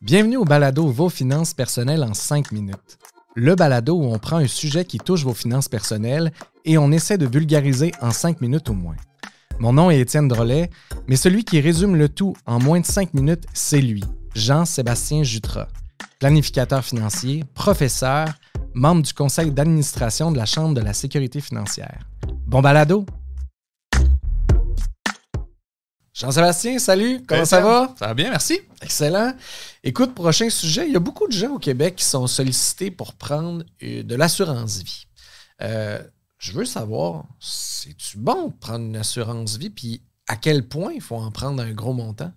Bienvenue au balado Vos finances personnelles en 5 minutes. Le balado où on prend un sujet qui touche vos finances personnelles et on essaie de vulgariser en 5 minutes au moins. Mon nom est Étienne Drolet, mais celui qui résume le tout en moins de 5 minutes, c'est lui, Jean-Sébastien Jutras, planificateur financier, professeur, membre du conseil d'administration de la Chambre de la sécurité financière. Bon balado! Jean-Sébastien, salut! Comment ça va? Ça va bien, merci. Excellent. Écoute, prochain sujet, il y a beaucoup de gens au Québec qui sont sollicités pour prendre de l'assurance vie. Je veux savoir, c'est-tu bon de prendre une assurance vie, puis à quel point il faut en prendre un gros montant?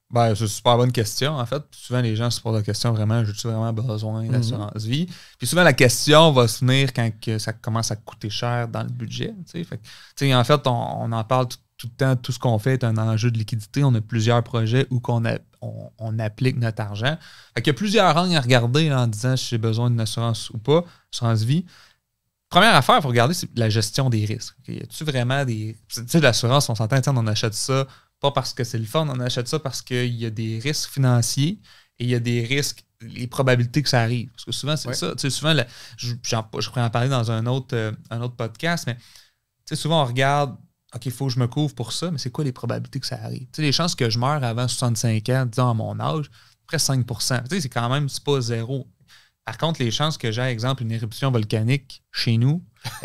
Ben, c'est une super bonne question. En fait, souvent, les gens se posent la question vraiment, j'ai-tu vraiment besoin d'assurance vie? Puis souvent, la question va se venir quand ça commence à coûter cher dans le budget. En fait, on en parle tout le temps. Tout ce qu'on fait est un enjeu de liquidité. On a plusieurs projets où on applique notre argent. Fait qu'il y a plusieurs angles à regarder là, en disant si j'ai besoin d'une assurance ou pas, assurance vie. Première affaire, il faut regarder, c'est la gestion des risques. Okay? Y a-tu vraiment des... Tu sais, l'assurance, on s'entend, on achète ça pas parce que c'est le fun, on achète ça parce qu'il y a des risques financiers et il y a des risques, les probabilités que ça arrive. Parce que souvent, c'est ça. Tu sais, souvent, je pourrais en parler dans un autre podcast, mais tu sais, souvent, on regarde, OK, il faut que je me couvre pour ça, mais c'est quoi les probabilités que ça arrive? Tu sais, les chances que je meure avant 65 ans, disons à mon âge, près 5 %. Tu sais, c'est quand même, c'est pas zéro. Par contre, les chances que j'ai, exemple, une éruption volcanique chez nous,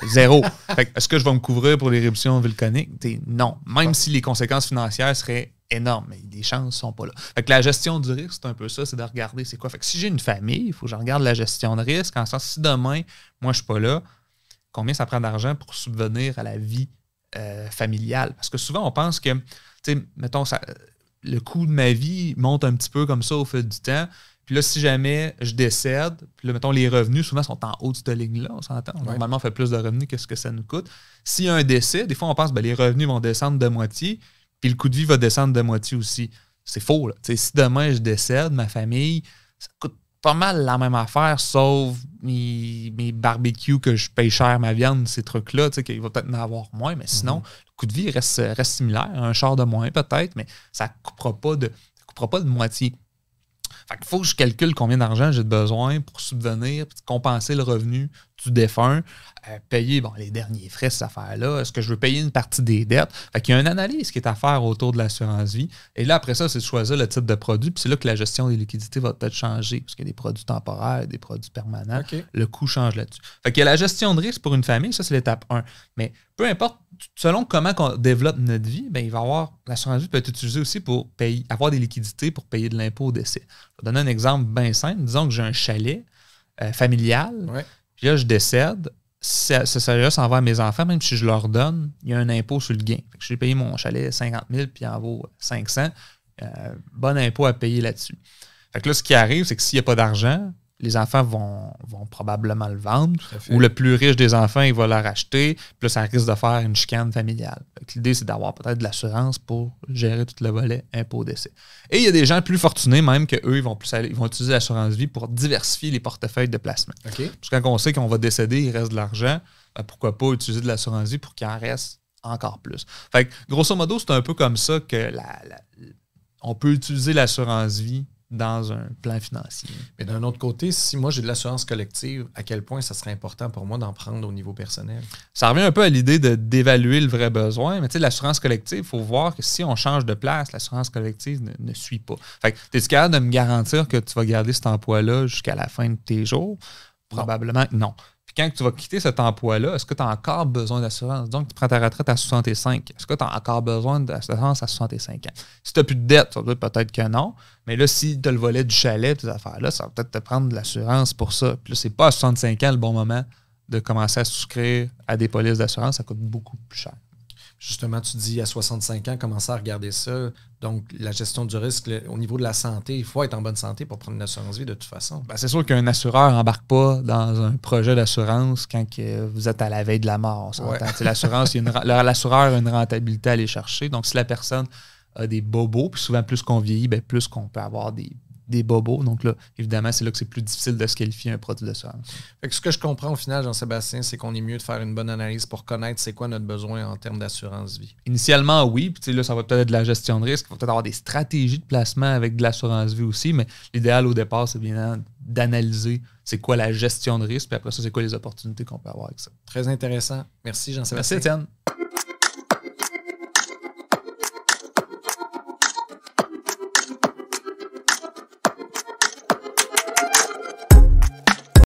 zéro. Fait que, est-ce que je vais me couvrir pour l'éruption volcanique? Non. Même si les conséquences financières seraient énormes, mais les chances ne sont pas là. Fait que la gestion du risque, c'est un peu ça, c'est de regarder c'est quoi. Fait que si j'ai une famille, il faut que je regarde la gestion de risque, en sens si demain, moi, je ne suis pas là, combien ça prend d'argent pour subvenir à la vie familiale? Parce que souvent, on pense que, tu sais, mettons, le coût de ma vie monte un petit peu comme ça au fil du temps. Puis là, si jamais je décède, puis là, mettons, les revenus, souvent, sont en haut de cette ligne-là, on s'entend. Normalement, on fait plus de revenus que ce que ça nous coûte. S'il y a un décès, des fois, on pense que les revenus vont descendre de moitié, puis le coût de vie va descendre de moitié aussi. C'est faux, là. T'sais, si demain, je décède, ma famille, ça coûte pas mal la même affaire, sauf mes barbecues que je paye cher ma viande, ces trucs-là, qu'il va peut-être en avoir moins, mais sinon, le coût de vie reste similaire. Un char de moins, peut-être, mais ça ne coupera pas de moitié. Fait qu'il faut que je calcule combien d'argent j'ai besoin pour subvenir, puis compenser le revenu du défunt, payer les derniers frais, cette affaire-là. Est-ce que je veux payer une partie des dettes? Fait qu'il y a une analyse qui est à faire autour de l'assurance vie. Et là, après ça, c'est de choisir le type de produit. Puis c'est là que la gestion des liquidités va peut-être changer. Parce qu'il y a des produits temporaires, des produits permanents. Okay. Le coût change là-dessus. Fait qu'il y a la gestion de risque pour une famille. Ça, c'est l'étape 1. Mais peu importe, selon comment on développe notre vie, il va y avoir... L'assurance vie peut être utilisée aussi pour avoir des liquidités pour payer de l'impôt au décès. Je vais donner un exemple bien simple. Disons que j'ai un chalet familial. Ouais. Puis là, je décède. Ça s'en va à mes enfants, même si je leur donne, il y a un impôt sur le gain. Fait que j'ai payé mon chalet 50 000 puis il en vaut 500. Bon impôt à payer là-dessus. Fait que là, ce qui arrive, c'est que s'il n'y a pas d'argent, les enfants vont probablement le vendre. Ou le plus riche des enfants, il va le racheter. Puis là, ça risque de faire une chicane familiale. Fait que l'idée, c'est d'avoir peut-être de l'assurance pour gérer tout le volet impôt-décès. Et il y a des gens plus fortunés, même qu'eux, ils vont utiliser l'assurance vie pour diversifier les portefeuilles de placement. Okay. Parce que quand on sait qu'on va décéder, il reste de l'argent, pourquoi pas utiliser de l'assurance vie pour qu'il en reste encore plus. Fait que, grosso modo, c'est un peu comme ça que on peut utiliser l'assurance vie dans un plan financier. Mais d'un autre côté, si moi j'ai de l'assurance collective, à quel point ça serait important pour moi d'en prendre au niveau personnel? Ça revient un peu à l'idée d'évaluer le vrai besoin, mais tu sais, l'assurance collective, il faut voir que si on change de place, l'assurance collective ne suit pas. Fait que es-tu capable de me garantir que tu vas garder cet emploi-là jusqu'à la fin de tes jours? Probablement non. Puis quand tu vas quitter cet emploi-là, est-ce que tu as encore besoin d'assurance? Donc, tu prends ta retraite à 65. Est-ce que tu as encore besoin d'assurance à 65 ans? Si tu n'as plus de dette, ça doit peut-être que non. Mais là, si tu as le volet du chalet, tes affaires-là, ça va peut-être te prendre de l'assurance pour ça. Puis là, c'est pas à 65 ans le bon moment de commencer à souscrire à des polices d'assurance. Ça coûte beaucoup plus cher. Justement, tu dis à 65 ans, commencer à regarder ça. Donc, la gestion du risque, au niveau de la santé, il faut être en bonne santé pour prendre une assurance vie de toute façon. Ben, c'est sûr qu'un assureur n'embarque pas dans un projet d'assurance quand vous êtes à la veille de la mort. Ouais. L'assurance, l'assureur a une rentabilité à aller chercher. Donc, si la personne a des bobos, puis souvent plus qu'on vieillit, plus qu'on peut avoir des des bobos. Donc là, évidemment, c'est là que c'est plus difficile de se qualifier un produit d'assurance. Fait que ce que je comprends au final, Jean-Sébastien, c'est qu'on est mieux de faire une bonne analyse pour connaître c'est quoi notre besoin en termes d'assurance vie. Initialement, oui. Puis là, ça va peut-être être de la gestion de risque. Il va peut-être avoir des stratégies de placement avec de l'assurance vie aussi. Mais l'idéal au départ, c'est bien d'analyser c'est quoi la gestion de risque. Puis après ça, c'est quoi les opportunités qu'on peut avoir avec ça. Très intéressant. Merci, Jean-Sébastien. Merci, Étienne.